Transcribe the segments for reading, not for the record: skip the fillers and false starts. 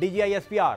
DGI-SPR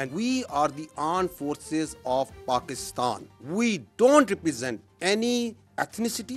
And we are the armed forces of Pakistan. We don't represent any ethnicity.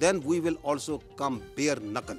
then we will also come bare knuckle.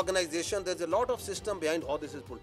organization, there is a lot of system behind all this is pulled.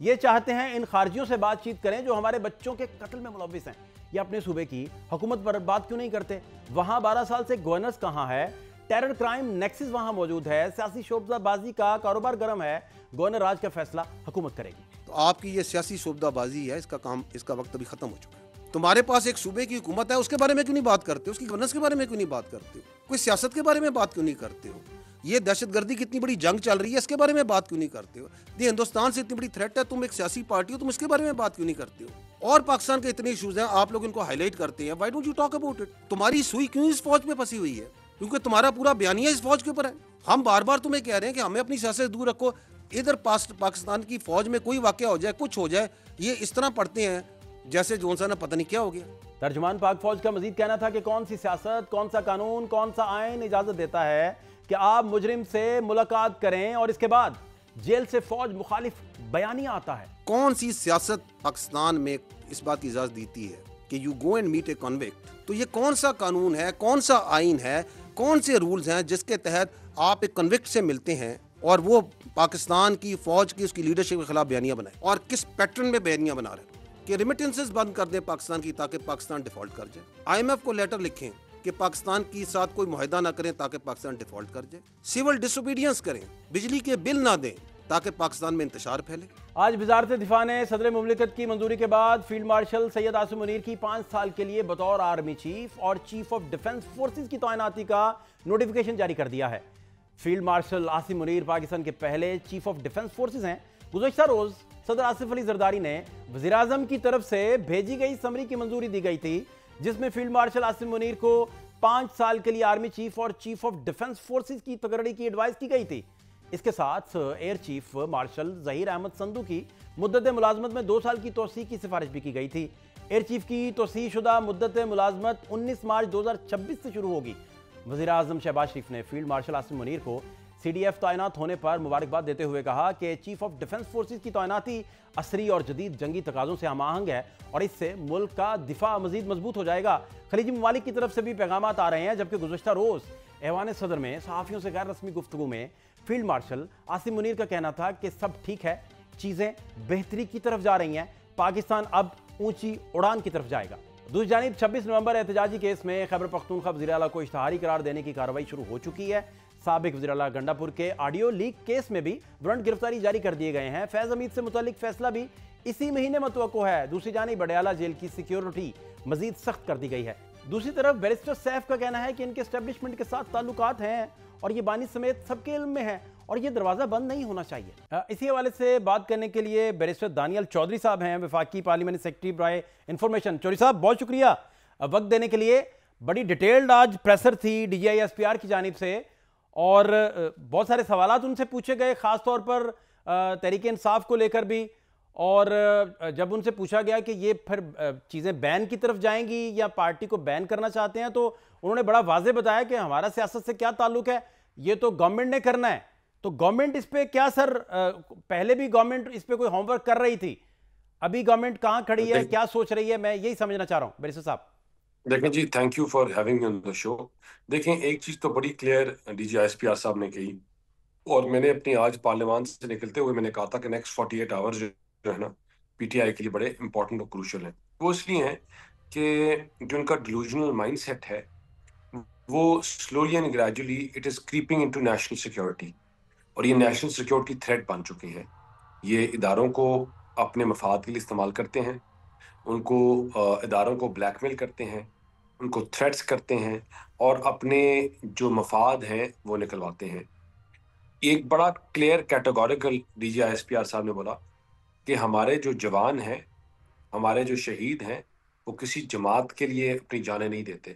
یہ چاہتے ہیں ان خارجیوں سے بات چیت کریں جو ہمارے بچوں کے قتل میں ملوث ہیں. یہ اپنے صوبے کی حکومت پر بات کیوں نہیں کرتے؟ وہاں 12 سال سے گورننس کہاں ہے؟ ٹیرر کرائم نیکسس وہاں موجود ہے، سیاسی شعبہ بازی کا کاروبار گرم ہے. گورنر راج کا فیصلہ حکومت کرے گی. تو آپ کی یہ سیاسی شعبہ بازی ہے، اس کا وقت ابھی ختم ہو چکا ہے. تمہارے پاس ایک صوبے کی حکومت ہے، اس کے بارے میں کیوں نہیں بات کرتے ہو؟ اس کی گورننس کے بارے میں کیوں نہیں بات کرتے ہو؟ کوئی سیاست کے بارے میں بات کیوں نہیں کرتے ہو؟ یہ دہشت گردی کی اتنی بڑی جنگ چل رہی ہے، اس کے بارے میں بات کیوں نہیں کرتے ہو؟ یہ ہندوستان سے اتنی بڑی تھریٹ ہے، تم ایک سیاسی پارٹی ہو، تم اس کے بارے میں بات کیوں نہیں کرتے ہو؟ اور پاکستان کے اتنے ایشوز ہیں، آپ لوگ ان کو ہائی لائٹ کرتے ہیں. Why don't you talk about it? تمہاری سوئی کیوں اس فوج پہ پھنسی ہوئی ہے؟ کیونکہ تمہارا پورا بیانیہ اس فوج کے اوپر ہے. ہم بار بار تمہیں کہہ رہے ہیں کہ ہمیں اپنی سیاست سے دور رکھو. ادھر پاکستان کی فوج میں کوئی واقعہ ہو جائے، کچھ ہو جائے، یہ اس طرح پڑھتے ہیں جیسے جون سا نا پتہ نہیں کیا ہو گیا. ترجمان پاک فوج کا مزید کہنا تھا کہ کون سی سیاست، کون سا قانون، کون سا آئین اجازت دیتا ہے کہ آپ مجرم سے ملاقات کریں اور اس کے بعد جیل سے فوج مخالف بیانیہ آتا ہے؟ کون سی سیاست پاکستان میں اس بات کی اجازت دیتی ہے کہ you go and meet a convict? تو یہ کون سا قانون ہے، کون سا آئین ہے، کون سے رولز ہیں جس کے تحت آپ ایک کنوکٹ سے ملتے ہیں اور وہ پاکستان کی فوج کی اس کی لیڈرشپ کے خلاف بیانیہ بنائے؟ اور کس پیٹرن میں بیانیہ بنا رہے ہیں کہ ریمیٹنسز بند کر دیں پاکستان کی تاکہ پاکستان ڈیفالٹ کر جائے؟ آئی ایم ایف کو لیٹر لکھیں کہ پاکستان کے ساتھ کوئی معاہدہ نہ کریں تاکہ پاکستان ڈیفالٹ کر جائے. سول ڈس اوبیڈینس کریں، بجلی کے بل نہ دیں تاکہ پاکستان میں انتشار پھیلے. آج وزارت دفاع نے صدر مملکت کی منظوری کے بعد فیلڈ مارشل سید عاصم منیر کی 5 سال کے لیے بطور آرمی چیف اور چیف آف ڈیفنس فورسز کی تعیناتی کا نوٹیفیکیشن جاری کر دیا ہے. فیلڈ مارشل عاصم منیر پاکستان کے پہلے چیف آف ڈیفنس فورسز ہیں. گزشتہ روز صدر آصف علی زرداری نے وزیراعظم کی طرف سے بھیجی گئی سمری کی منظوری دی گئی تھی، جس میں فیلڈ مارشل عاصم منیر کو 5 سال کے لیے آرمی چیف اور چیف آف ڈیفنس فورسز کی تقرری کی ایڈوائز کی گئی تھی. اس کے ساتھ Air Chief Marshal Zaheer Ahmed Sidhu کی مدت ملازمت میں 2 سال کی توسیع کی سفارش بھی کی گئی تھی. ایئر چیف کی توسیع شدہ مدت ملازمت 19 مارچ 2026 سے شروع ہوگی. وزیر اعظم شہباز شریف نے فیلڈ مارشل عاصم منیر کو سی ڈی ایف تعینات ہونے پر مبارکباد دیتے ہوئے کہا کہ چیف آف ڈیفنس فورسز کی تعیناتی عصری اور جدید جنگی تقاضوں سے ہم آہنگ ہے اور اس سے ملک کا دفاع مزید مضبوط ہو جائے گا. خلیجی ممالک کی طرف سے بھی پیغامات آ رہے ہیں، جبکہ گزشتہ روز ایوان صدر میں صحافیوں سے غیر رسمی گفتگو میں فیلڈ مارشل عاصم منیر کا کہنا تھا کہ سب ٹھیک ہے، چیزیں بہتری کی طرف جا رہی ہیں، پاکستان اب اونچی اڑان کی طرف جائے گا. دوسری جانب 26 نومبر احتجاجی کیس میں خیبر پختونخوا وزیر اعلیٰ کو اشتہاری قرار دینے کی کارروائی شروع ہو چکی ہے. سابق وزیر اعلیٰ گنڈا پور کے آڈیو لیک کیس میں بھی وارنٹ گرفتاری جاری کر دیے گئے ہیں. فیض حمید سے متعلق فیصلہ بھی اسی مہینے متوقع ہے. دوسری جانب بڈیالہ جیل کی سیکیورٹی مزید سخت کر دی گئی ہے. دوسری طرف بیرسٹر سیف کا کہنا ہے کہ ان کے اسٹیبلشمنٹ کے ساتھ تعلقات ہیں اور یہ بانی سمیت سب کے علم میں ہے اور یہ دروازہ بند نہیں ہونا چاہیے. اسی حوالے سے بات کرنے کے لیے بیرسٹر دانیال چودھری صاحب ہیں، وفاقی پارلیمنٹ سیکرٹری برائے انفارمیشن. چودھری صاحب بہت شکریہ وقت دینے کے لیے. بڑی ڈیٹیلڈ آج پریسر تھی D G I S P R کی جانب سے اور بہت سارے سوالات ان سے پوچھے گئے، خاص طور پر تحریک انصاف کو لے کر بھی. اور جب ان سے پوچھا گیا کہ یہ پھر چیزیں بین کی طرف جائیں گی یا پارٹی کو بین کرنا چاہتے ہیں، تو انہوں نے بڑا واضح بتایا کہ ہمارا سیاست سے کیا تعلق ہے، یہ تو گورنمنٹ نے کرنا ہے. تو گورنمنٹ اس پہ کیا سر، پہلے بھی گورنمنٹ اس پہ کوئی ہوم ورک کر رہی تھی، ابھی گورنمنٹ کہاں کھڑی ہے، کیا سوچ رہی ہے؟ میں یہی سمجھنا چاہ رہا ہوں بیرسٹر صاحب. دیکھیں جی، thank you for having me on the show. دیکھیں ایک چیز تو بڑی clear D G S P R صاحب نے کہی، اور میں نے اپنی آج پارلیمان سے نکلتے ہوئے میں نے کہا تھا کہ نیکسٹ 48 آورز جو ہے نا پی ٹی آئی کے لیے بڑے امپورٹنٹ اور کروشل ہیں. وہ اس لیے ہیں کہ جو ان کا ڈیلوژنل مائنڈ سیٹ ہے وہ slowly and gradually it is creeping into national security, اور یہ نیشنل سیکیورٹی تھریٹ بن چکے ہیں. یہ اداروں کو اپنے مفاد کے لیے استعمال کرتے ہیں، ان کو اداروں کو بلیک میل کرتے ہیں، ان کو تھریٹس کرتے ہیں اور اپنے جو مفاد ہیں وہ نکلواتے ہیں. ایک بڑا clear categorical D G I S P R صاحب نے بولا کہ ہمارے جو جوان ہیں، ہمارے جو شہید ہیں، وہ کسی جماعت کے لیے اپنی جانیں نہیں دیتے،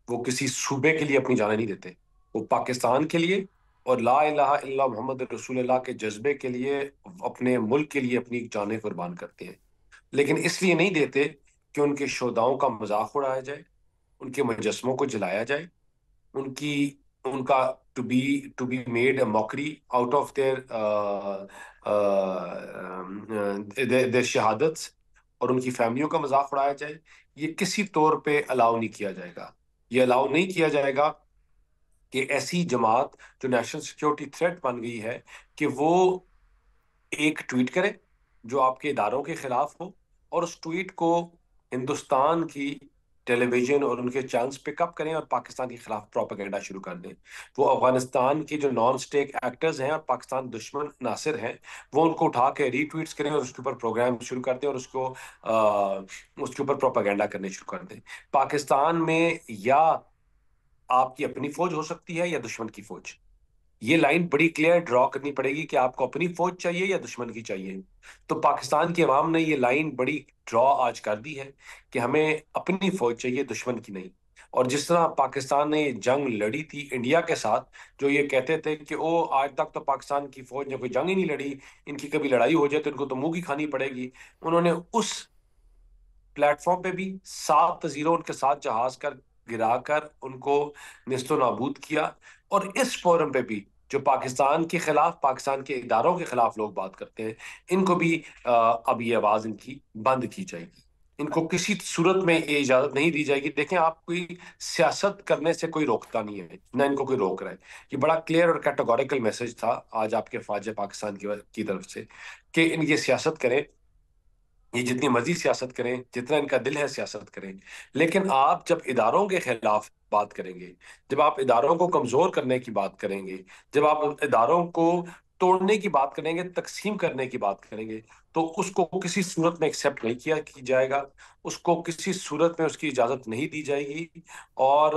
وہ کسی صوبے کے لیے اپنی جانیں نہیں دیتے، وہ پاکستان کے لیے اور لا الہ الا اللہ محمد رسول اللہ کے جذبے کے لیے اپنے ملک کے لیے اپنی جانیں قربان کرتے ہیں. لیکن اس لیے نہیں دیتے کہ ان کے شہداؤں کا مذاق اڑایا جائے، ان کے مجسموں کو جلایا جائے، ان کا to be made a mockery out of their شہادت، اور ان کی فیملیوں کا مذاق اڑایا جائے. یہ کسی طور پہ الاؤ نہیں کیا جائے گا. یہ الاؤ نہیں کیا جائے گا کہ ایسی جماعت جو نیشنل سیکیورٹی تھریٹ بن گئی ہے کہ وہ ایک ٹویٹ کرے جو آپ کے اداروں کے خلاف ہو، اور اس ٹویٹ کو ہندوستان کی ٹیلی ویژن اور ان کے چینلز پک اپ کریں اور پاکستان کے خلاف پروپیگنڈا شروع کر دیں. وہ افغانستان کی جو نان اسٹیک ایکٹرز ہیں اور پاکستان دشمن عناصر ہیں، وہ ان کو اٹھا کے ری ٹویٹس کریں اور اس کے اوپر پروگرام شروع کر دیں اور اس کے اوپر پروپیگنڈا کرنے شروع کر دیں. پاکستان میں یا آپ کی اپنی فوج ہو سکتی ہے یا دشمن کی فوج. یہ لائن بڑی کلیئر ڈرا کرنی پڑے گی کہ آپ کو اپنی فوج چاہیے یا دشمن کی چاہیے. تو پاکستان کی عوام نے یہ لائن بڑی ڈرا آج کر دی ہے کہ ہمیں اپنی فوج چاہیے، دشمن کی نہیں. اور جس طرح پاکستان نے یہ جنگ لڑی تھی انڈیا کے ساتھ، جو یہ کہتے تھے کہ آج تک تو پاکستان کی فوج نے کوئی جنگ ہی نہیں لڑی، ان کی کبھی لڑائی ہو جائے تو ان کو تو منہ کی کھانی پڑے گی. انہوں نے اس پلیٹ فارم پہ بھی 7 زیرو ان کے ساتھ جہاز کر گرا کر ان کو نیست و نابود کیا. اور اس فورم پہ بھی جو پاکستان کے خلاف، پاکستان کے اداروں کے خلاف لوگ بات کرتے ہیں، ان کو بھی اب یہ آواز ان کی بند کی جائے گی. ان کو کسی صورت میں یہ اجازت نہیں دی جائے گی. دیکھیں، آپ کوئی سیاست کرنے سے کوئی روکتا نہیں ہے، نہ ان کو کوئی روک رہا ہے. یہ بڑا کلیئر اور کیٹیگوریکل میسج تھا آج آپ کے فوج پاکستان کی طرف سے کہ ان یہ سیاست کریں، یہ جتنی مرضی سیاست کریں، جتنا ان کا دل ہے سیاست کریں، لیکن آپ جب اداروں کے خلاف بات کریں گے، جب آپ اداروں کو کمزور کرنے کی بات کریں گے، جب آپ اداروں کو توڑنے کی بات کریں گے، تقسیم کرنے کی بات کریں گے، تو اس کو کسی صورت میں ایکسیپٹ نہیں کیا جائے گا. اس کو کسی صورت میں اس کی اجازت نہیں دی جائے گی. اور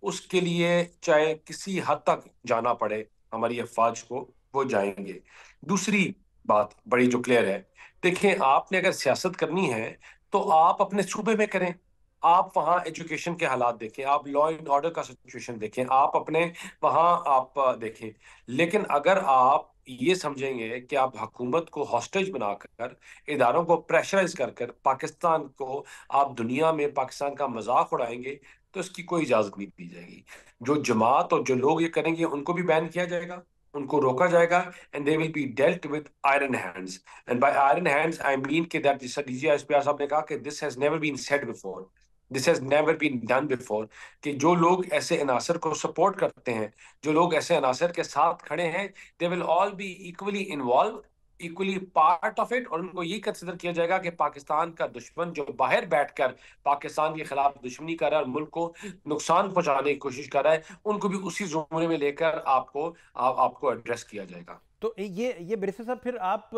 اس کے لیے چاہے کسی حد تک جانا پڑے ہماری افواج کو، وہ جائیں گے. دوسری بات بڑی جو کلیئر ہے، دیکھیں، آپ نے اگر سیاست کرنی ہے تو آپ اپنے صوبے میں کریں. آپ وہاں ایجوکیشن کے حالات دیکھیں، آپ لا اینڈ آرڈر کا سچویشن دیکھیں، آپ اپنے وہاں آپ دیکھیں. لیکن اگر آپ یہ سمجھیں گے کہ آپ حکومت کو ہاسٹیج بنا کر، اداروں کو پریشرائز کر پاکستان کو آپ دنیا میں پاکستان کا مذاق اڑائیں گے، تو اس کی کوئی اجازت نہیں دی جائے گی. جو جماعت اور جو لوگ یہ کریں گے ان کو بھی بین کیا جائے گا، ان کو روکا جائے گا. and they will be dealt with iron hands. And by iron hands I mean کہ that D S P R صاحب نے کہا کہ this has never been said before, this has never been done before. کہ جو لوگ ایسے عناصر کو سپورٹ کرتے ہیں، جو لوگ ایسے عناصر کے ساتھ کھڑے ہیں، they will all be equally involved, equally part of it. اور ان کو یہ کنسیڈر کیا جائے گا کہ پاکستان کا دشمن جو باہر بیٹھ کر پاکستان کے خلاف دشمنی کر رہا ہے اور ملک کو نقصان پہنچانے کی کوشش کر رہا ہے، ان کو بھی اسی زمرے میں لے کر آپ کو ایڈریس کیا جائے گا. تو یہ بریسو صاحب، پھر آپ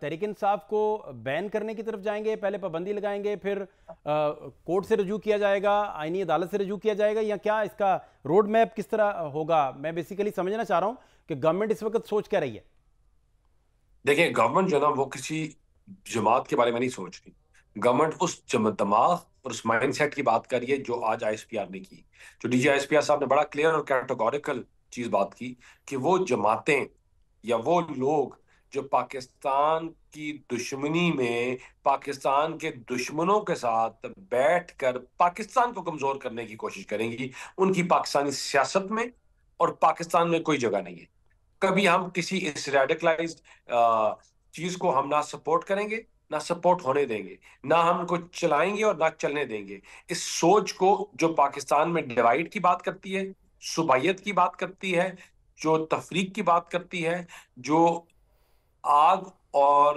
تحریک انصاف کو بین کرنے کی طرف جائیں گے، پہلے پابندی لگائیں گے، پھر کورٹ سے رجوع کیا جائے گا، آئینی عدالت سے رجوع کیا جائے گا، یا کیا اس کا روڈ میپ کس طرح ہوگا؟ میں بیسیکلی سمجھنا چاہ رہا ہوں کہ گورنمنٹ اس وقت سوچ کیا رہی ہے. دیکھیں، گورنمنٹ جو ہے نا، وہ کسی جماعت کے بارے میں نہیں سوچ رہی. گورنمنٹ اس دماغ اور اس مائنڈ سیٹ کی بات کر رہی ہے جو آج آئی ایس پی آر نے کی. جو D G I S P R صاحب نے بڑا کلیئر اور کیٹیگوریکل چیز بات کی کہ وہ جماعتیں یا وہ لوگ جو پاکستان کی دشمنی میں پاکستان کے دشمنوں کے ساتھ بیٹھ کر پاکستان کو کمزور کرنے کی کوشش کریں گی، ان کی پاکستانی سیاست میں اور پاکستان میں کوئی جگہ نہیں ہے. کبھی ہم کسی اس ریڈیکلائزڈ چیز کو ہم نہ سپورٹ کریں گے، نہ سپورٹ ہونے دیں گے، نہ ہم کو چلائیں گے اور نہ چلنے دیں گے. اس سوچ کو جو پاکستان میں ڈیوائیڈ کی بات کرتی ہے، صوبائیت کی بات کرتی ہے، جو تفریق کی بات کرتی ہے، جو آگ اور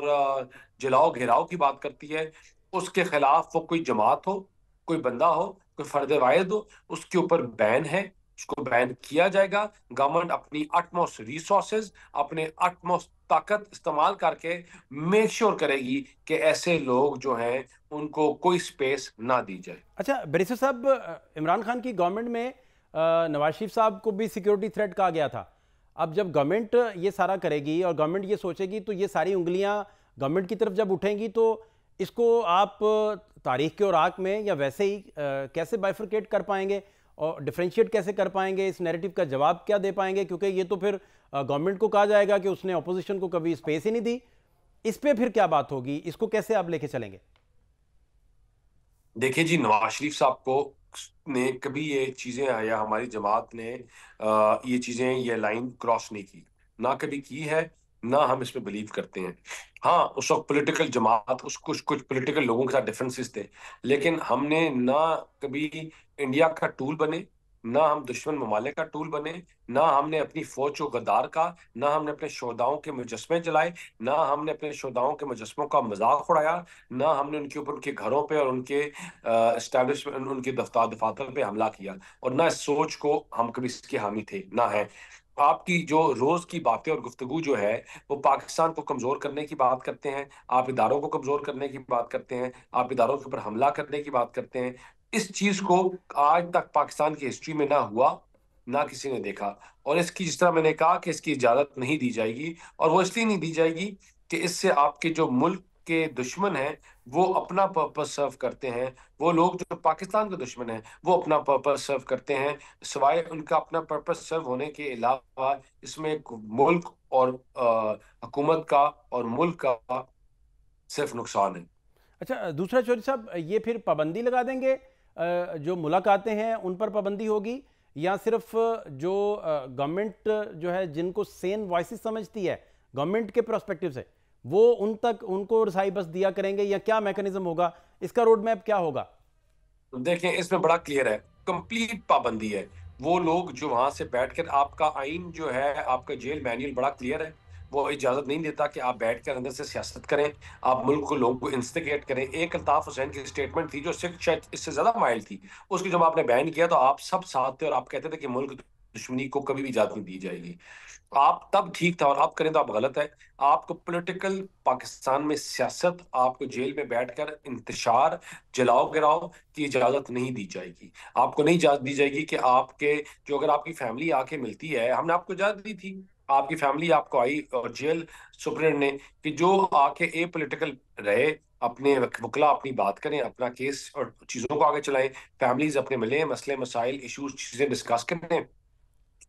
جلاؤ گھیراؤ کی بات کرتی ہے، اس کے خلاف وہ کوئی جماعت ہو، کوئی بندہ ہو، کوئی فرد واحد ہو، اس کے اوپر بین ہے، اس کو بین کیا جائے گا. گورنمنٹ اپنی اٹموسٹ ریسورسز، اپنے اٹموسٹ طاقت استعمال کر کے میک شور کرے گی کہ ایسے لوگ جو ہیں ان کو کوئی سپیس نہ دی جائے. اچھا بریسو صاحب، عمران خان کی گورنمنٹ میں نواز شریف صاحب کو بھی سیکیورٹی تھریٹ کہا گیا تھا. اب جب گورنمنٹ یہ سارا کرے گی اور گورنمنٹ یہ سوچے گی، تو یہ ساری انگلیاں گورنمنٹ کی طرف جب اٹھیں گی، تو اس کو آپ تاریخ کے اوراق میں یا ویسے ہی کیسے بائفرکیٹ کر پائیں گے اور ڈیفرینشیٹ کیسے کر پائیں گے؟ اس نیریٹو کا جواب کیا دے پائیں گے؟ کیونکہ یہ تو پھر گورنمنٹ کو کہا جائے گا کہ اس نے اپوزیشن کو کبھی اسپیس ہی نہیں دی. اس پہ پھر کیا بات ہوگی؟ اس کو کیسے آپ لے کے چلیں گے؟ دیکھیں جی، نواز شریف صاحب کو نے کبھی یہ چیزیں یا ہماری جماعت نے یہ چیزیں، یہ لائن کراس نہیں کی، نہ کبھی کی ہے، نہ ہم اس میں بلیو کرتے ہیں. ہاں، اس وقت پولیٹیکل جماعت، اس کچھ پولیٹیکل لوگوں کے ساتھ ڈفرینسز تھے، لیکن ہم نے نہ کبھی انڈیا کا ٹول بنے، نہ ہم دشمن ممالک کا ٹول بنے، نہ ہم نے اپنی فوج و غدار کا، نہ ہم نے اپنے شہداؤں کے مجسمے جلائے، نہ ہم نے اپنے شہداؤں کے مجسموں کا مذاق اڑایا، نہ ہم نے ان کے اوپر ان کے گھروں پہ اور ان کے اسٹیبلشمنٹ ان کے دفاتر پہ حملہ کیا، اور نہ اس سوچ کو ہم کبھی اس کے حامی تھے، نہ ہے۔ آپ کی جو روز کی باتیں اور گفتگو جو ہے وہ پاکستان کو کمزور کرنے کی بات کرتے ہیں، آپ اداروں کو کمزور کرنے کی بات کرتے ہیں، آپ اداروں کے اوپر حملہ کرنے کی بات کرتے ہیں۔ اس چیز کو آج تک پاکستان کی ہسٹری میں نہ ہوا، نہ کسی نے دیکھا، اور اس کی جس طرح میں نے کہا کہ اس کی اجازت نہیں دی جائے گی، اور وہ اس لیے نہیں دی جائے گی کہ اس سے آپ کے جو ملک کے دشمن ہیں وہ اپنا پرپس سرو کرتے ہیں، وہ لوگ جو پاکستان کے دشمن ہیں وہ اپنا پرپس سرو کرتے ہیں، سوائے ان کا اپنا پرپس سرو ہونے کے علاوہ اس میں ایک ملک اور حکومت کا اور ملک کا صرف نقصان ہے۔ اچھا دوسرا چودھری صاحب، یہ پھر پابندی لگا دیں گے جو ملاقاتیں ہیں ان پر پابندی ہوگی، یا صرف جو گورنمنٹ جو ہے جن کو سین وائسز سمجھتی ہے گورنمنٹ کے پرسپیکٹیو سے، وہ ان تک ان کو رسائی بس دیا کریں گے، یا کیا میکنزم ہوگا، اس کا روڈ میپ کیا ہوگا؟ دیکھیں اس میں بڑا کلیئر ہے، کمپلیٹ پابندی ہے۔ وہ لوگ جو وہاں سے بیٹھ کر، آپ کا آئین جو ہے، آپ کا جیل مینیول بڑا کلیئر ہے، وہ اجازت نہیں دیتا کہ آپ بیٹھ کر اندر سے سیاست کریں، آپ ملک کو لوگوں کو انسٹیگیٹ کریں۔ ایک الطاف حسین کی اسٹیٹمنٹ تھی جو شاید اس سے زیادہ مائل تھی، اس کو جب آپ نے بین کیا تو آپ سب ساتھ تھے اور آپ کہتے تھے کہ ملک دشمنی کو کبھی بھی اجازت نہیں دی جائے گی۔ آپ تب ٹھیک تھا، اور آپ کریں تو آپ غلط ہے۔ آپ کو پولیٹیکل پاکستان میں سیاست، آپ کو جیل میں بیٹھ کر انتشار، جلاؤ گراؤ کی اجازت نہیں دی جائے گی۔ آپ کو نہیں اجازت دی جائے گی کہ آپ کے جو، اگر آپ کی فیملی آ کے ملتی ہے، ہم نے آپ کو اجازت دی تھی، آپ کی فیملی آپ کو آئی اور جیل سپرنٹ نے کہ جو آ کے اے پولیٹیکل رہے، اپنے وکلا اپنی بات کریں، اپنا کیس اور چیزوں کو آگے چلائیں، فیملیز اپنے ملیں، مسئلے مسائل ایشوز چیزیں ڈسکس کریں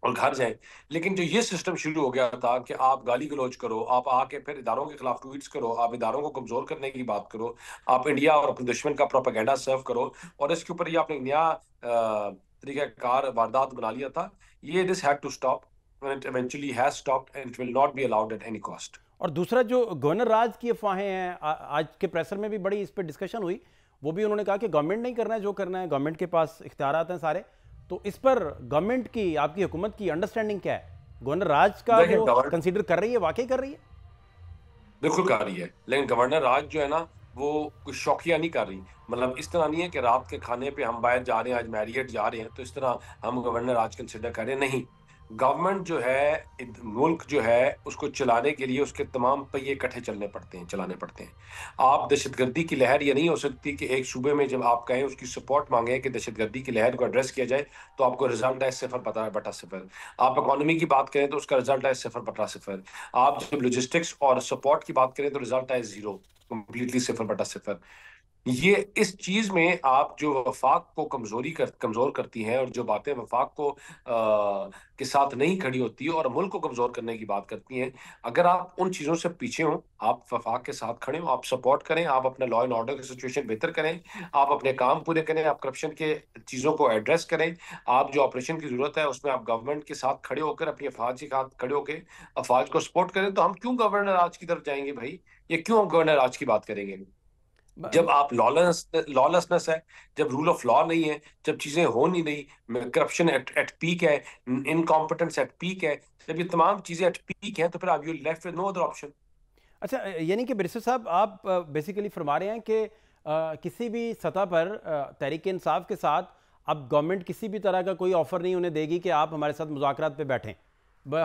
اور گھر جائیں۔ لیکن جو یہ سسٹم شروع ہو گیا تھا کہ آپ گالی گلوچ کرو، آپ آ کے پھر اداروں کے خلاف ٹویٹس کرو، آپ اداروں کو کمزور کرنے کی بات کرو، آپ انڈیا اور اپنے دشمن کا پروپیگنڈا سرو کرو، اور اس کے اوپر یہ آپ نے نیا طریقہ کار واردات بنا لیا تھا، یہ this had to stop and it eventually has stopped and it will not be allowed at any cost۔ اور دوسرا جو گورنر راج کی افواہیں ہیں، آج کے پریسر میں بھی بڑی اس پہ ڈسکشن ہوئی، وہ بھی انہوں نے کہا کہ گورنمنٹ نہیں کرنا ہے جو کرنا ہے، گورنمنٹ کے پاس اختیارات ہیں سارے، تو اس پر گورنمنٹ کی، آپ کی حکومت کی انڈرسٹینڈنگ کیا ہے؟ گورنر راج کا دیکھیں وہ گورنر کنسیڈر کر رہی ہے، واقعی کر رہی ہے؟ بالکل کر رہی ہے، لیکن گورنر راج جو ہے نا وہ کچھ شوقیہ نہیں کر رہی، مطلب اس طرح نہیں ہے کہ رات کے کھانے پہ ہم باہر جا رہے ہیں، آج میریٹ جا رہے ہیں تو اس طرح ہم گورنر راج کنسیڈر کر رہے ہیں، نہیں۔ گورنمنٹ جو ہے، ملک جو ہے، اس کو چلانے کے لیے اس کے تمام پہیے اکٹھے چلنے پڑتے ہیں، چلانے پڑتے ہیں۔ آپ دہشت گردی کی لہر یہ نہیں ہو سکتی کہ ایک صوبے میں جب آپ کہیں اس کی سپورٹ مانگیں کہ دہشت گردی کی لہر کو ایڈریس کیا جائے تو آپ کو رزلٹ ہے 0/0۔ آپ اکانومی کی بات کریں تو اس کا رزلٹ ہے 0/0۔ آپ جب لوجسٹکس اور سپورٹ کی بات کریں تو رزلٹ ہے 0، کمپلیٹلی 0/0۔ یہ اس چیز میں آپ جو وفاق کو کمزور کرتی ہیں، اور جو باتیں وفاق کو کے ساتھ نہیں کھڑی ہوتی اور ملک کو کمزور کرنے کی بات کرتی ہیں، اگر آپ ان چیزوں سے پیچھے ہوں، آپ وفاق کے ساتھ کھڑے ہوں، آپ سپورٹ کریں، آپ اپنا لا اینڈ آرڈر کی سچویشن بہتر کریں، آپ اپنے کام پورے کریں، آپ کرپشن کے چیزوں کو ایڈریس کریں، آپ جو آپریشن کی ضرورت ہے اس میں آپ گورنمنٹ کے ساتھ کھڑے ہو کر، اپنی افواج کے ساتھ کھڑے ہو کے افواج کو سپورٹ کریں، تو ہم کیوں گورنر آج کی طرف جائیں گے بھائی؟ یہ کیوں ہم گورنر آج کی بات کریں گے؟ جب آپ لالسنس ہے، جب رول آف لا نہیں ہے، جب چیزیں ہو نہیں رہی، کرپشن ایٹ پیک ہے، انکمپٹنس ایٹ پیک ہے، جب یہ تمام چیزیں ایٹ پیک ہیں تو پھر آپ you left with no other option. اچھا یعنی کہ برسر صاحب آپ بیسیکلی فرما رہے ہیں کہ کسی بھی سطح پر تحریک انصاف کے ساتھ اب گورنمنٹ کسی بھی طرح کا کوئی آفر نہیں انہیں دے گی کہ آپ ہمارے ساتھ مذاکرات پہ بیٹھیں،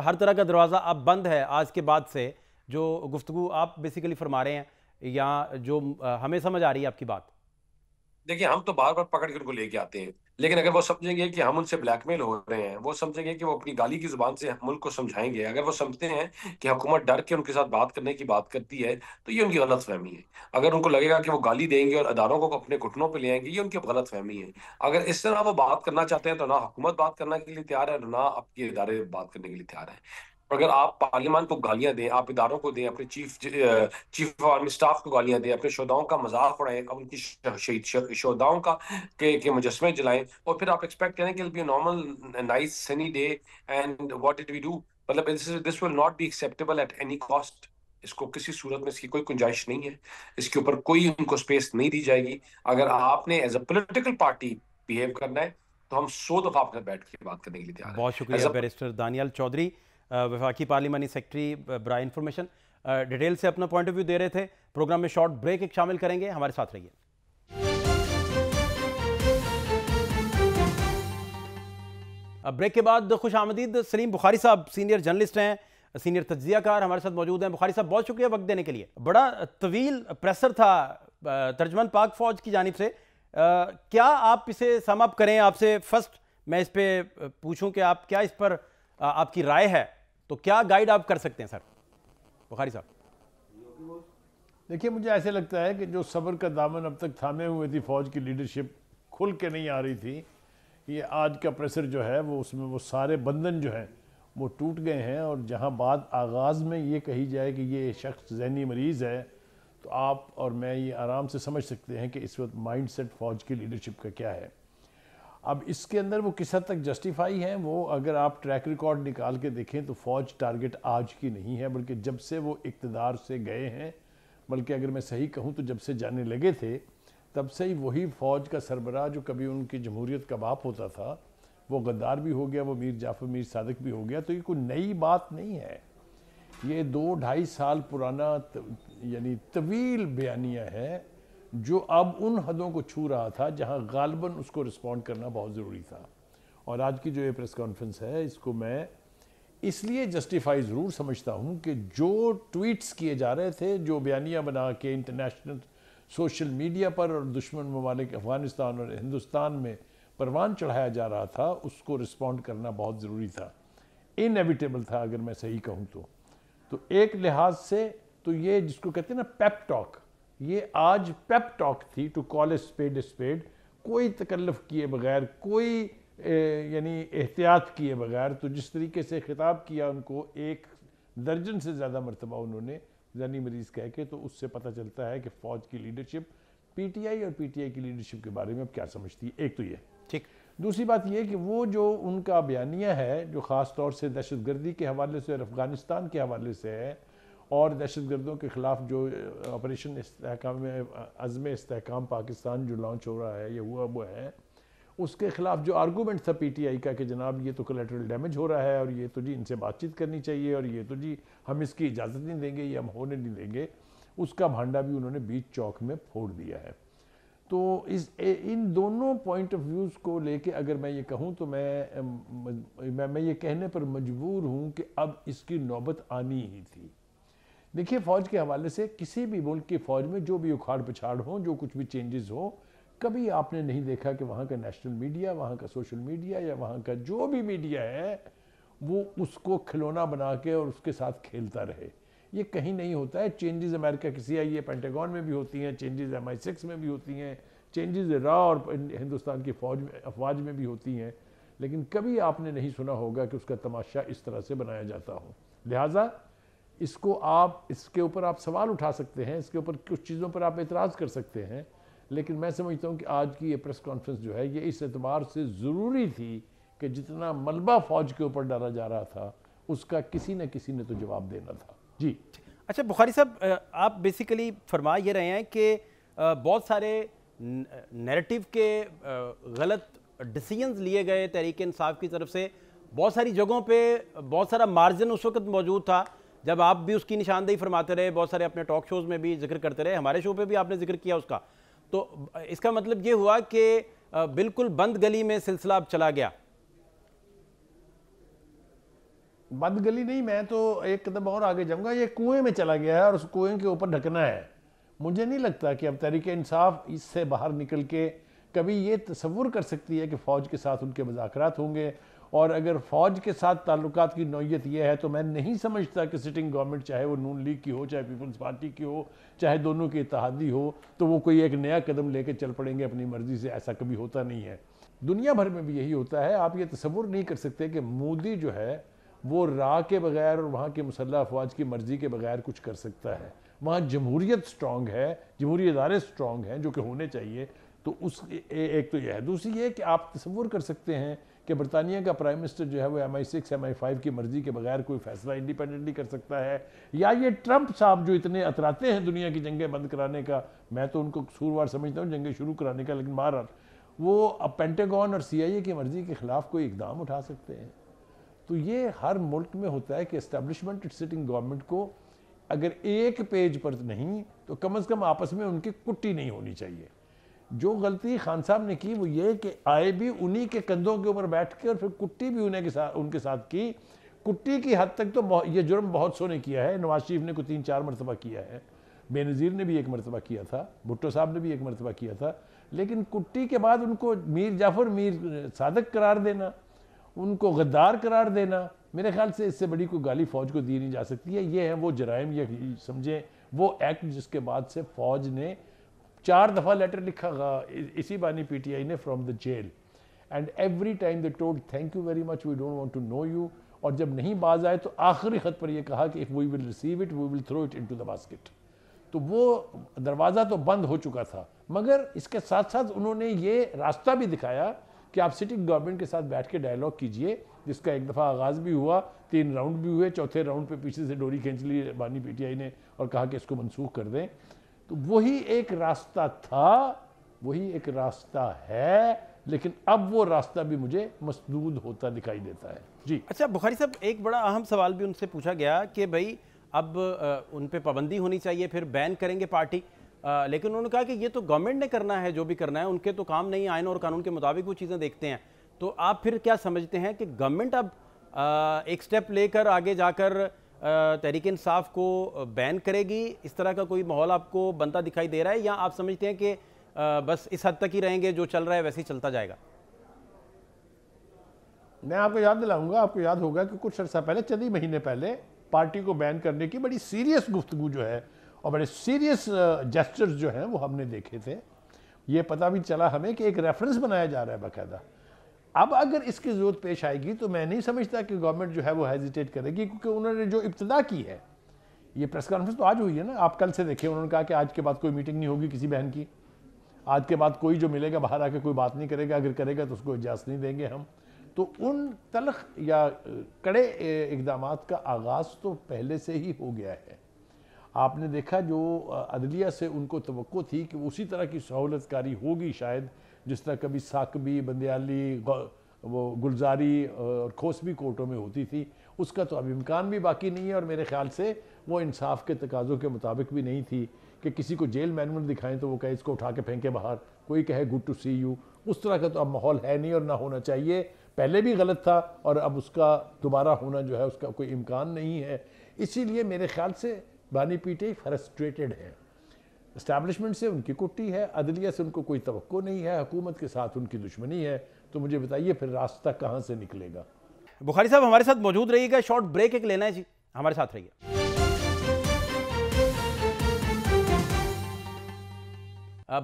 ہر طرح کا دروازہ اب بند ہے آج کے بعد سے، جو گفتگو آپ بیسیکلی فرما رہے ہیں یا جو ہمیں سمجھ آ رہی ہے آپ کی بات؟ دیکھیں ہم تو بار بار پکڑ کر ان کو لے کے آتے ہیں، لیکن اگر وہ سمجھیں گے کہ ہم ان سے بلیک میل ہو رہے ہیں، وہ سمجھیں گے کہ وہ اپنی گالی کی زبان سے ملک کو سمجھائیں گے، اگر وہ سمجھتے ہیں کہ حکومت ڈر کے ان کے ساتھ بات کرنے کی بات کرتی ہے تو یہ ان کی غلط فہمی ہے۔ اگر ان کو لگے گا کہ وہ گالی دیں گے اور اداروں کو اپنے گھٹنوں پہ لے آئیں گے، یہ ان کی غلط فہمی ہے۔ اگر اس طرح وہ بات کرنا چاہتے ہیں تو نہ حکومت بات کرنے کے لیے تیار ہے، نہ آپ کے ادارے بات کرنے کے لیے تیار ہیں۔ اگر آپ پارلیمان کو گالیاں دیں، آپ اداروں کو دیں، اپنے چیف آرمی سٹاف کو گالیاں دیں، اپنے شہداؤں کا مذاق اڑائیں، ان کی شہداؤں کا کے مجسمے جلائیں، اور پھر آپ ایکسپیکٹ کریں کہ it'll be a normal nice sunny day and what did we do؟ مطلب this will not be acceptable at any cost۔ اس کو کسی صورت میں اس کی کوئی گنجائش نہیں ہے، اس کے اوپر کوئی ان کو سپیس نہیں دی جائے گی۔ اگر آپ نے as a political party behave کرنا ہے تو ہم 100 دفعہ آپ کے بیٹھ کے بات کرنے کے لیے تیار ہیں. بہت شکریہ بیرسٹر دانیال چودھری، وفاقی پارلیمانی سیکرٹری، برائے انفارمیشن. ڈیٹیل سے اپنا پوائنٹ آف ویو دے رہے تھے. پروگرام میں شارٹ بریک ایک شامل کریں گے، ہمارے ساتھ رہیے. بریک کے بعد خوش آمدید. سلیم بخاری صاحب سینئر جرنلسٹ ہیں، سینئر تجزیہ کار، ہمارے ساتھ موجود ہیں. بخاری صاحب بہت شکریہ وقت دینے کے لیے. بڑا طویل پریسر تھا ترجمان پاک فوج کی جانب سے، کیا آپ اسے سم اپ کریں؟ آپ سے فرسٹ میں اس پہ پوچھوں کہ آپ کیا اس پر آپ کی رائے ہے، تو کیا گائیڈ آپ کر سکتے ہیں سر بخاری صاحب؟ دیکھیے مجھے ایسے لگتا ہے کہ جو صبر کا دامن اب تک تھامے ہوئے تھی فوج کی لیڈرشپ، کھل کے نہیں آ رہی تھی، یہ آج کا پریسر جو ہے وہ اس میں وہ سارے بندھن جو ہیں وہ ٹوٹ گئے ہیں. اور جہاں بات آغاز میں یہ کہی جائے کہ یہ شخص ذہنی مریض ہے، تو آپ اور میں یہ آرام سے سمجھ سکتے ہیں کہ اس وقت مائنڈ سیٹ فوج کی لیڈرشپ کا کیا ہے. اب اس کے اندر وہ کس حد تک جسٹیفائی ہیں، وہ اگر آپ ٹریک ریکارڈ نکال کے دیکھیں تو فوج ٹارگٹ آج کی نہیں ہے، بلکہ جب سے وہ اقتدار سے گئے ہیں، بلکہ اگر میں صحیح کہوں تو جب سے جانے لگے تھے تب سے ہی وہی فوج کا سربراہ جو کبھی ان کی جمہوریت کا باپ ہوتا تھا وہ غدار بھی ہو گیا، وہ میر جعفر میر صادق بھی ہو گیا. تو یہ کوئی نئی بات نہیں ہے، یہ 2-2.5 سال پرانا یعنی طویل بیانیہ ہے جو اب ان حدوں کو چھو رہا تھا جہاں غالباً اس کو رسپونڈ کرنا بہت ضروری تھا. اور آج کی جو یہ پریس کانفرنس ہے اس کو میں اس لیے جسٹیفائی ضرور سمجھتا ہوں کہ جو ٹویٹس کیے جا رہے تھے، جو بیانیہ بنا کے انٹرنیشنل سوشل میڈیا پر اور دشمن ممالک افغانستان اور ہندوستان میں پروان چڑھایا جا رہا تھا، اس کو رسپونڈ کرنا بہت ضروری تھا، انیویٹیبل تھا اگر میں صحیح کہوں تو ایک لحاظ سے تو یہ جس کو کہتے ہیں نا پیپ ٹاک، یہ آج پیپ ٹاک تھی، ٹو کال اے اسپیڈ، کوئی تکلف کیے بغیر، کوئی یعنی احتیاط کیے بغیر. تو جس طریقے سے خطاب کیا ان کو 1 درجن سے زیادہ مرتبہ انہوں نے ذہنی مریض کہہ کے، تو اس سے پتہ چلتا ہے کہ فوج کی لیڈرشپ پی ٹی آئی اور پی ٹی آئی کی لیڈرشپ کے بارے میں اب کیا سمجھتی ہے. ایک تو یہ ٹھیک. دوسری بات یہ کہ وہ جو ان کا بیانیہ ہے جو خاص طور سے دہشت گردی کے حوالے سے اور افغانستان کے حوالے سے ہے، اور دہشت گردوں کے خلاف جو آپریشن استحکام عزم استحکام پاکستان جو لانچ ہو رہا ہے، یہ ہوا وہ ہے، اس کے خلاف جو آرگومنٹ تھا پی ٹی آئی کا کہ جناب یہ تو کولیٹرل ڈیمیج ہو رہا ہے اور یہ تو جی ان سے بات چیت کرنی چاہیے اور یہ تو جی ہم اس کی اجازت نہیں دیں گے، یہ ہم ہونے نہیں دیں گے، اس کا بھانڈا بھی انہوں نے بیچ چوک میں پھوڑ دیا ہے. تو ان دونوں پوائنٹ آف ویوز کو لے کے اگر میں یہ کہوں تو میں یہ کہنے پر مجبور ہوں کہ اب اس کی نوبت آنی ہی تھی. دیکھیے فوج کے حوالے سے کسی بھی ملک کی فوج میں جو بھی اکھاڑ پچھاڑ ہوں، جو کچھ بھی چینجز ہو، کبھی آپ نے نہیں دیکھا کہ وہاں کا نیشنل میڈیا، وہاں کا سوشل میڈیا یا وہاں کا جو بھی میڈیا ہے وہ اس کو کھلونا بنا کے اور اس کے ساتھ کھیلتا رہے. یہ کہیں نہیں ہوتا ہے. چینجز امریکہ کی سی آئی اے پینٹاگون میں بھی ہوتی ہیں، چینجز MI6 میں بھی ہوتی ہیں، چینجز را اور ہندوستان کی افواج میں بھی ہوتی ہیں، لیکن کبھی آپ نے نہیں سنا ہوگا کہ اس کا تماشا اس طرح سے بنایا جاتا ہو. لہٰذا اس کے اوپر آپ سوال اٹھا سکتے ہیں، اس کے اوپر کچھ چیزوں پر آپ اعتراض کر سکتے ہیں، لیکن میں سمجھتا ہوں کہ آج کی یہ پریس کانفرنس جو ہے یہ اس اعتبار سے ضروری تھی کہ جتنا ملبہ فوج کے اوپر ڈالا جا رہا تھا اس کا کسی نہ کسی نے تو جواب دینا تھا. جی اچھا بخاری صاحب، آپ بیسیکلی فرما یہ رہے ہیں کہ بہت سارے نیریٹو کے غلط ڈیسیجنز لیے گئے تحریک انصاف کی طرف سے، بہت ساری جگہوں پہ بہت سارا مارجن اس وقت موجود تھا جب آپ بھی اس کی نشاندہی فرماتے رہے، بہت سارے اپنے ٹاک شوز میں بھی ذکر کرتے رہے، ہمارے شو پہ بھی آپ نے ذکر کیا اس کا. تو اس کا مطلب یہ ہوا کہ بالکل بند گلی میں سلسلہ اب چلا گیا. بند گلی نہیں، میں تو ایک قدم اور آگے جاؤں گا، یہ کنویں میں چلا گیا ہے اور اس کنویں کے اوپر ڈھکنا ہے. مجھے نہیں لگتا کہ اب تحریک انصاف اس سے باہر نکل کے کبھی یہ تصور کر سکتی ہے کہ فوج کے ساتھ ان کے مذاکرات ہوں گے. اور اگر فوج کے ساتھ تعلقات کی نوعیت یہ ہے تو میں نہیں سمجھتا کہ سٹنگ گورنمنٹ چاہے وہ نون لیگ کی ہو، چاہے پیپلز پارٹی کی ہو، چاہے دونوں کی اتحادی ہو، تو وہ کوئی ایک نیا قدم لے کے چل پڑیں گے اپنی مرضی سے. ایسا کبھی ہوتا نہیں ہے. دنیا بھر میں بھی یہی ہوتا ہے. آپ یہ تصور نہیں کر سکتے کہ مودی جو ہے وہ راہ کے بغیر اور وہاں کے مسلح افواج کی مرضی کے بغیر کچھ کر سکتا ہے. وہاں جمہوریت سٹرونگ ہے، جمہوری ادارے سٹرونگ ہیں جو کہ ہونے چاہیے. تو اس ایک تو یہ ہے. دوسری یہ کہ آپ تصور کر سکتے ہیں کہ برطانیہ کا پرائم منسٹر جو ہے وہ MI6 MI5 کی مرضی کے بغیر کوئی فیصلہ انڈیپینڈنٹلی کر سکتا ہے؟ یا یہ ٹرمپ صاحب جو اتنے اتراتے ہیں دنیا کی جنگیں بند کرانے کا، میں تو ان کو قصوروار سمجھتا ہوں جنگیں شروع کرانے کا، لیکن بہرحال وہ اب پینٹاگون اور CIA کی مرضی کے خلاف کوئی اقدام اٹھا سکتے ہیں. تو یہ ہر ملک میں ہوتا ہے کہ اسٹیبلشمنٹ سٹنگ گورنمنٹ کو اگر ایک پیج پر نہیں تو کم از کم آپس میں ان کی کٹی نہیں ہونی چاہیے. جو غلطی خان صاحب نے کی وہ یہ کہ آئے بھی انہی کے کندھوں کے اوپر بیٹھ کے اور پھر کٹی بھی ان کے ساتھ کی. کٹی کی حد تک تو یہ جرم بہت سو نے کیا ہے. نواز شریف نے کوئی 3-4 مرتبہ کیا ہے, بے نظیر نے بھی 1 مرتبہ کیا تھا, بھٹو صاحب نے بھی 1 مرتبہ کیا تھا. لیکن کٹی کے بعد ان کو میر جعفر میر صادق قرار دینا, ان کو غدار قرار دینا, میرے خیال سے اس سے بڑی کوئی گالی فوج کو دی نہیں جا سکتی ہے. یہ ہیں وہ جرائم, یہ سمجھیں وہ ایکٹ جس کے بعد سے فوج نے 4 دفعہ لیٹر لکھا اسی بانی PTI نے from the jail, and every time they told thank you very much, we don't want to know you. اور جب نہیں باز آئے تو آخری خط پر یہ کہا کہ if we will receive it, we will throw it into the basket. تو وہ دروازہ تو بند ہو چکا تھا, مگر اس کے ساتھ ساتھ انہوں نے یہ راستہ بھی دکھایا کہ آپ سٹنگ گورنمنٹ کے ساتھ بیٹھ کے ڈائیلاگ کیجئے, جس کا ایک دفعہ آغاز بھی ہوا, 3 راؤنڈ بھی ہوئے, چوتھے راؤنڈ پہ پیچھے سے ڈوری کھینچ لی بانی PTI نے اور کہا کہ اس کو منسوخ کر دیں. تو وہی ایک راستہ تھا, وہی ایک راستہ ہے, لیکن اب وہ راستہ بھی مجھے مسدود ہوتا دکھائی دیتا ہے. جی اچھا بخاری صاحب, ایک بڑا اہم سوال بھی ان سے پوچھا گیا کہ بھائی اب ان پہ پابندی ہونی چاہیے, پھر بین کریں گے پارٹی, لیکن انہوں نے کہا کہ یہ تو گورنمنٹ نے کرنا ہے جو بھی کرنا ہے, ان کے تو کام نہیں, آئین اور قانون کے مطابق وہ چیزیں دیکھتے ہیں. تو آپ پھر کیا سمجھتے ہیں کہ گورنمنٹ اب ایک سٹیپ لے کر آگے جا کر تحریک انصاف کو بین کرے گی؟ اس طرح کا کوئی ماحول آپ کو بنتا دکھائی دے رہا ہے, یا آپ سمجھتے ہیں کہ بس اس حد تک ہی رہیں گے, جو چل رہا ہے ویسے ہی چلتا جائے گا؟ میں آپ کو یاد دلاؤں گا, آپ کو یاد ہوگا کہ کچھ عرصہ پہلے, چند ہی مہینے پہلے, پارٹی کو بین کرنے کی بڑی سیریس گفتگو جو ہے اور بڑے سیریس جسچرز جو ہیں وہ ہم نے دیکھے تھے. یہ پتہ بھی چلا ہمیں کہ ایک ریفرنس بنایا جا رہا ہے باقاعدہ. اب اگر اس کی ضرورت پیش آئے گی تو میں نہیں سمجھتا کہ گورنمنٹ جو ہے وہ ہیزیٹیٹ کرے گی, کیونکہ انہوں نے جو ابتدا کی ہے, یہ پریس کانفرنس تو آج ہوئی ہے نا, آپ کل سے دیکھیں, انہوں نے کہا کہ آج کے بعد کوئی میٹنگ نہیں ہوگی کسی بہن کی, آج کے بعد کوئی جو ملے گا باہر آ کے کوئی بات نہیں کرے گا, اگر کرے گا تو اس کو اجازت نہیں دیں گے ہم. تو ان تلخ یا کڑے اقدامات کا آغاز تو پہلے سے ہی ہو گیا ہے. آپ نے دیکھا جو عدلیہ سے ان کو توقع تھی کہ اسی طرح کی سہولت کاری ہوگی شاید جس طرح کبھی ساکبی, بندیالی, وہ گلزاری اور کھوسبی کورٹوں میں ہوتی تھی, اس کا تو اب امکان بھی باقی نہیں ہے. اور میرے خیال سے وہ انصاف کے تقاضوں کے مطابق بھی نہیں تھی کہ کسی کو جیل مینول دکھائیں تو وہ کہے اس کو اٹھا کے پھینکے باہر, کوئی کہے گڈ ٹو سی یو. اس طرح کا تو اب ماحول ہے نہیں اور نہ ہونا چاہیے. پہلے بھی غلط تھا اور اب اس کا دوبارہ ہونا جو ہے اس کا کوئی امکان نہیں ہے. اسی لیے میرے خیال سے بانی PTI فرسٹریٹڈ ہے, اسٹیبلشمنٹ سے ان کی کٹی ہے, عدلیہ سے ان کو کوئی توقع نہیں ہے, حکومت کے ساتھ ان کی دشمنی ہے. تو مجھے بتائیے پھر راستہ کہاں سے نکلے گا؟ بخاری صاحب ہمارے ساتھ موجود رہیے گا, شارٹ بریک ایک لینا ہے جی, ہمارے ساتھ رہیے.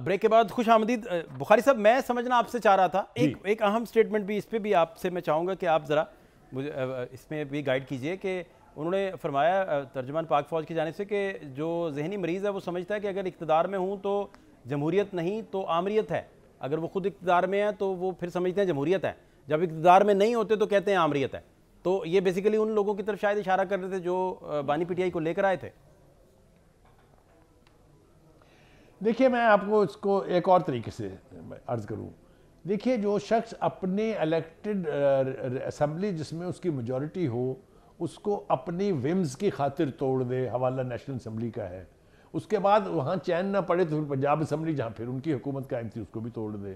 بریک کے بعد خوش آمدید. بخاری صاحب میں سمجھنا آپ سے چاہ رہا تھا, ایک اہم سٹیٹمنٹ بھی اس پہ بھی آپ سے میں چاہوں گا کہ آپ ذرا مجھے اس میں بھی گائیڈ کیجئے کہ انہوں نے فرمایا ترجمان پاک فوج کی جانب سے کہ جو ذہنی مریض ہے وہ سمجھتا ہے کہ اگر اقتدار میں ہوں تو جمہوریت نہیں تو آمریت ہے, اگر وہ خود اقتدار میں ہے تو وہ پھر سمجھتے ہیں جمہوریت ہے, جب اقتدار میں نہیں ہوتے تو کہتے ہیں آمریت ہے. تو یہ بیسیکلی ان لوگوں کی طرف شاید اشارہ کر رہے تھے جو بانی PTI کو لے کر آئے تھے. دیکھیے میں آپ کو اس کو ایک اور طریقے سے عرض کروں. دیکھیے جو شخص اپنے الیکٹڈ اسمبلی جس میں اس کی میجورٹی ہو اس کو اپنی ومز کی خاطر توڑ دے, حوالہ نیشنل اسمبلی کا ہے, اس کے بعد وہاں چین نہ پڑے تو پھر پنجاب اسمبلی جہاں پھر ان کی حکومت قائم تھی اس کو بھی توڑ دے.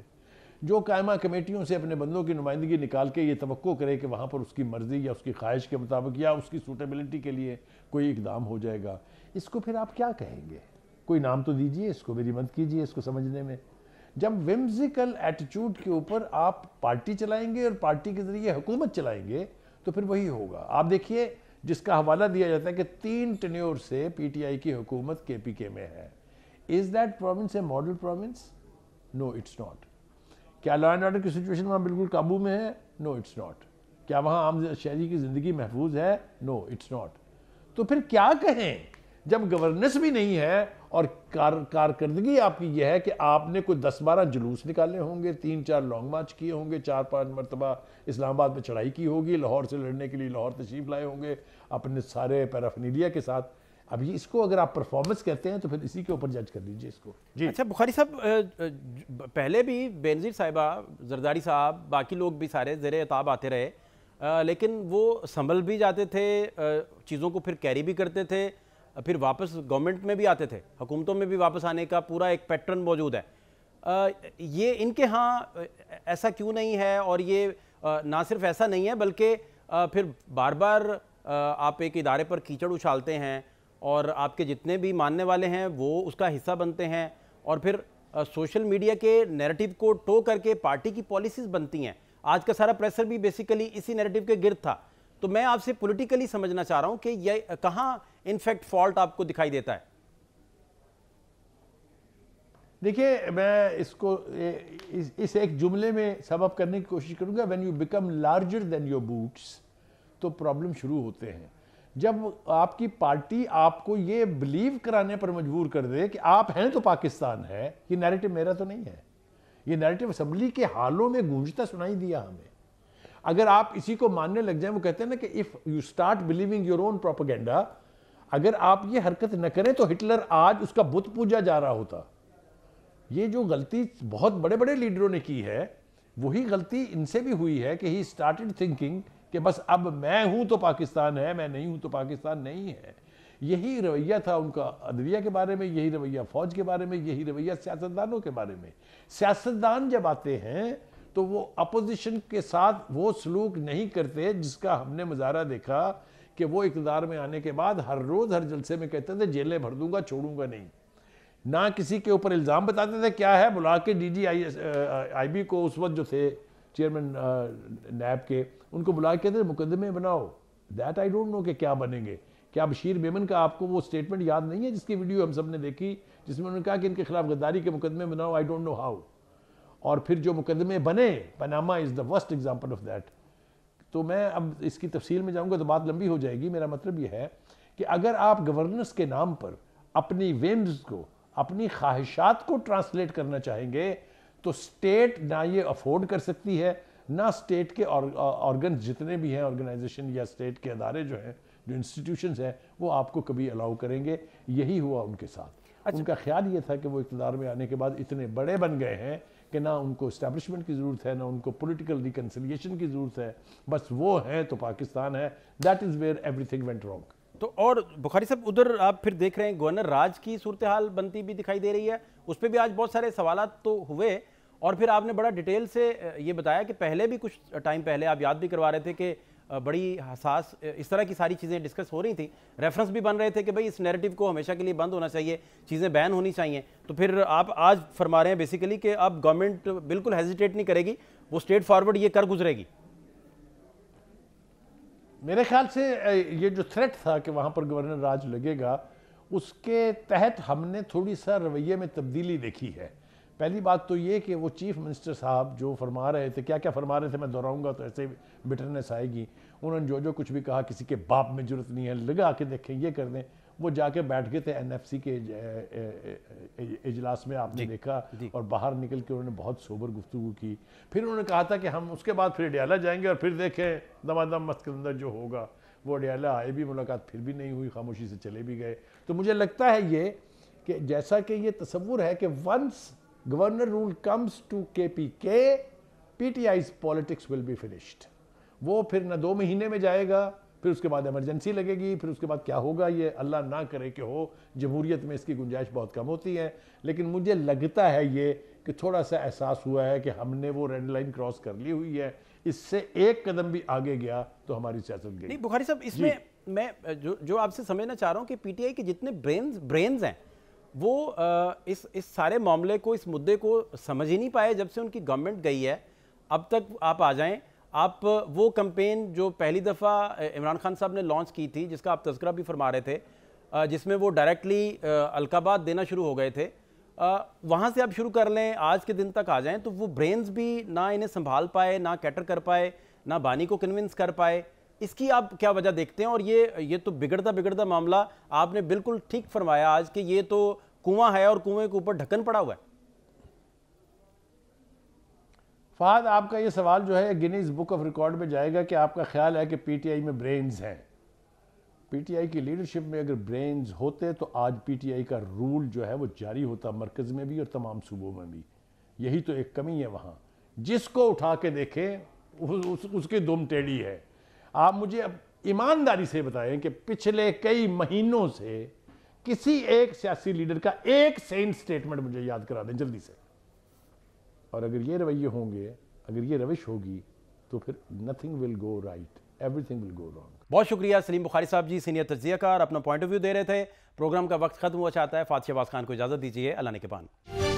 جو قائمہ کمیٹیوں سے اپنے بندوں کی نمائندگی نکال کے یہ توقع کرے کہ وہاں پر اس کی مرضی یا اس کی خواہش کے مطابق یا اس کی سوٹیبلٹی کے لیے کوئی اقدام ہو جائے گا, اس کو پھر آپ کیا کہیں گے؟ کوئی نام تو دیجئے, اس کو میری مدد کیجئے اس کو سمجھنے میں. جب ومزیکل ایٹیٹیوڈ کے اوپر آپ پارٹی چلائیں گے اور پارٹی کے ذریعے حکومت چلائیں گے تو پھر وہی ہوگا. آپ دیکھیے جس کا حوالہ دیا جاتا ہے کہ 3 ٹینیور سے PTI کی حکومت KPK میں ہے. Is that province a model province? No, it's not. کیا لا اینڈ آرڈر کی سچویشن وہاں بالکل قابو میں ہے؟ No, it's not. کیا وہاں عام شہری کی زندگی محفوظ ہے؟ No, it's not. تو پھر کیا کہیں جب گورننس بھی نہیں ہے اور کارکردگی آپ کی یہ ہے کہ آپ نے کوئی 10-12 جلوس نکالے ہوں گے, 3-4 لانگ مارچ کیے ہوں گے, 4-5 مرتبہ اسلام آباد میں چڑھائی کی ہوگی, لاہور سے لڑنے کے لیے لاہور تشریف لائے ہوں گے اپنے سارے پیرافینیلیا کے ساتھ. اب یہ اس کو اگر آپ پرفارمنس کہتے ہیں تو پھر اسی کے اوپر جج کر لیجئے اس کو. جی اچھا بخاری صاحب، پہلے بھی بینظیر صاحبہ، زرداری صاحب، باقی لوگ بھی سارے زیر عتاب آتے رہے، لیکن وہ سنبھل بھی جاتے تھے، چیزوں کو پھر کیری بھی کرتے تھے، پھر واپس گورنمنٹ میں بھی آتے تھے، حکومتوں میں بھی واپس آنے کا پورا ایک پیٹرن موجود ہے. یہ ان کے ہاں ایسا کیوں نہیں ہے؟ اور یہ نہ صرف ایسا نہیں ہے بلکہ پھر بار بار آپ ایک ادارے پر کیچڑ اچھالتے ہیں اور آپ کے جتنے بھی ماننے والے ہیں وہ اس کا حصہ بنتے ہیں، اور پھر سوشل میڈیا کے نیریٹو کو ٹو کر کے پارٹی کی پالیسیز بنتی ہیں. آج کا سارا پریسر بھی بیسیکلی اسی نیریٹو کے گرد تھا. تو میں آپ سے پولیٹیکلی سمجھنا چاہ رہا ہوں کہ یہ کہاں انفیکٹ فالٹ آپ کو دکھائی دیتا ہے؟ دیکھیے میں اس کو اس ایک جملے میں سم اپ کرنے کی کوشش کروں گا. when you become larger than your boots تو پرابلم شروع ہوتے ہیں. جب آپ کی پارٹی آپ کو یہ بلیو کرانے پر مجبور کر دے کہ آپ ہیں تو پاکستان ہے. یہ نیریٹو میرا تو نہیں ہے، یہ نیریٹو اسمبلی کے حالوں میں گونجتا سنائی دیا ہمیں. اگر آپ اسی کو ماننے لگ جائیں، وہ کہتے ہیں نا کہ if you start believing your own propaganda، اگر آپ یہ حرکت نہ کریں تو ہٹلر آج اس کا بت پوجا جا رہا ہوتا. یہ جو غلطی بہت بڑے بڑے لیڈروں نے کی ہے، وہی غلطی ان سے بھی ہوئی ہے کہ ہی اسٹارٹڈ تھنکنگ کہ بس اب میں ہوں تو پاکستان ہے، میں نہیں ہوں تو پاکستان نہیں ہے. یہی رویہ تھا ان کا عدلیہ کے بارے میں، یہی رویہ فوج کے بارے میں، یہی رویہ سیاستدانوں کے بارے میں. سیاستدان جب آتے ہیں تو وہ اپوزیشن کے ساتھ وہ سلوک نہیں کرتے جس کا ہم نے مظاہرہ دیکھا کہ وہ اقتدار میں آنے کے بعد ہر روز ہر جلسے میں کہتے تھے جیلیں بھر دوں گا، چھوڑوں گا نہیں. نہ کسی کے اوپر الزام بتاتے تھے کیا ہے، بلا کے ڈی جی آئی بی کو اس وقت جو تھے چیئرمین نیب کے، ان کو بلا کے کہتے تھے مقدمے بناؤ. دیٹ آئی ڈونٹ نو کہ کیا بنیں گے. کیا بشیر میمن کا آپ کو وہ سٹیٹمنٹ یاد نہیں ہے جس کی ویڈیو ہم سب نے دیکھی، جس میں انہوں نے کہا کہ ان کے خلاف غداری کے مقدمے بناؤ؟ I don't know how. اور پھر جو مقدمے بنے، Panama is the worst example of that. تو میں اب اس کی تفصیل میں جاؤں گا تو بات لمبی ہو جائے گی. میرا مطلب یہ ہے کہ اگر آپ گورننس کے نام پر اپنی وینڈز کو، اپنی خواہشات کو ٹرانسلیٹ کرنا چاہیں گے تو سٹیٹ نہ یہ افورڈ کر سکتی ہے، نہ سٹیٹ کے آرگنز جتنے بھی ہیں، آرگنائزیشن یا سٹیٹ کے ادارے جو ہیں، جو انسٹیٹیوشنز ہیں، وہ آپ کو کبھی الاؤ کریں گے. یہی ہوا ان کے ساتھ. ان کا خیال یہ تھا کہ وہ اقتدار میں آنے کے بعد اتنے بڑے بن گئے ہیں کہ نہ ان کو اسٹیبلشمنٹ کی ضرورت ہے، نہ ان کو پولیٹیکل ریکنسیلیشن کی ضرورت ہے، بس وہ ہیں تو پاکستان ہے. That is where every thing went wrong. تو اور بخاری صاحب ادھر آپ پھر دیکھ رہے ہیں گورنر راج کی صورتحال بنتی بھی دکھائی دے رہی ہے. اس پہ بھی آج بہت سارے سوالات تو ہوئے، اور پھر آپ نے بڑا ڈیٹیل سے یہ بتایا کہ پہلے بھی کچھ ٹائم پہلے آپ یاد بھی کروا رہے تھے کہ بڑی حساس اس طرح کی ساری چیزیں ڈسکس ہو رہی تھیں، ریفرنس بھی بن رہے تھے کہ بھئی اس نیریٹو کو ہمیشہ کے لیے بند ہونا چاہیے، چیزیں بین ہونی چاہیے. تو پھر آپ آج فرما رہے ہیں بیسیکلی کہ اب گورنمنٹ بالکل ہیزیٹیٹ نہیں کرے گی، وہ اسٹیٹ فارورڈ یہ کر گزرے گی. میرے خیال سے یہ جو تھریٹ تھا کہ وہاں پر گورنر راج لگے گا، اس کے تحت ہم نے تھوڑی سا رویے میں تبدیلی دیکھی ہے. پہلی بات تو یہ کہ وہ چیف منسٹر صاحب جو فرما رہے تھے، کیا کیا فرما رہے تھے میں دہراؤں گا تو ایسے بٹرنس آئے گی. انہوں نے جو کچھ بھی کہا، کسی کے باپ میں جرت نہیں ہے، لگا کے دیکھیں یہ کر دیں. وہ جا کے بیٹھ گئے تھے این ایف سی کے اجلاس میں، آپ نے دیکھا، اور باہر نکل کے انہوں نے بہت سوبر گفتگو کی. پھر انہوں نے کہا تھا کہ ہم اس کے بعد پھر اڈیالہ جائیں گے اور پھر دیکھیں دمادم مستقندر جو ہوگا. وہ اڈیالہ آئے بھی، ملاقات پھر بھی نہیں ہوئی، خاموشی سے چلے بھی گئے. تو مجھے لگتا ہے یہ کہ جیسا کہ یہ تصور ہے کہ once governor rule comes to K P K, P T I's politics will be finished. وہ پھر نہ 2 مہینے میں جائے گا، پھر اس کے بعد ایمرجنسی لگے گی، پھر اس کے بعد کیا ہوگا یہ اللہ نہ کرے کہ ہو. جمہوریت میں اس کی گنجائش بہت کم ہوتی ہے، لیکن مجھے لگتا ہے یہ کہ تھوڑا سا احساس ہوا ہے کہ ہم نے وہ ریڈ لائن کراس کر لی ہوئی ہے. اس سے ایک قدم بھی آگے گیا تو ہماری سیاست گئی. نہیں بخاری صاحب، اس میں جو آپ سے سمجھنا چاہ رہا ہوں کہ پی ٹی آئی کے جتنے برینز ہیں وہ اس سارے معاملے کو، اس مدعے کو سمجھ ہی نہیں پائے جب سے ان کی گورنمنٹ گئی ہے. اب تک آپ آ جائیں، آپ وہ کمپین جو پہلی دفعہ عمران خان صاحب نے لانچ کی تھی، جس کا آپ تذکرہ بھی فرما رہے تھے، جس میں وہ ڈائریکٹلی القابات دینا شروع ہو گئے تھے، وہاں سے آپ شروع کر لیں، آج کے دن تک آ جائیں تو وہ برینز بھی نہ انہیں سنبھال پائے، نہ کیٹر کر پائے، نہ بانی کو کنونس کر پائے. اس کی آپ کیا وجہ دیکھتے ہیں؟ اور یہ تو بگڑتا معاملہ، آپ نے بالکل ٹھیک فرمایا آج کہ یہ تو کنواں ہے اور کنویں کے اوپر ڈھکن پڑا ہوا ہے. فہد، آپ کا یہ سوال جو ہے گینیز بک آف ریکارڈ میں جائے گا کہ آپ کا خیال ہے کہ پی ٹی آئی میں برینز ہیں. پی ٹی آئی کی لیڈرشپ میں اگر برینز ہوتے تو آج پی ٹی آئی کا رول جو ہے وہ جاری ہوتا مرکز میں بھی اور تمام صوبوں میں بھی. یہی تو ایک کمی ہے وہاں. جس کو اٹھا کے دیکھیں اس کی دم ٹیڑھی ہے. آپ مجھے اب ایمانداری سے بتائیں کہ پچھلے کئی مہینوں سے کسی ایک سیاسی لیڈر کا ایک سین سٹیٹمنٹ مجھے یاد کرا دیں جلدی سے. اور اگر یہ رویے ہوں گے, اگر یہ روش ہوگی, تو پھر nothing will go right, everything will go wrong. بہت شکریہ سلیم بخاری صاحب جی, سینئر تجزیہ کار, اپنا پوائنٹ آف ویو دے رہے تھے. پروگرام کا وقت ختم ہوا چاہتا ہے. فاتح شہباز خان کو اجازت دیجیے. اللہ نگہبان.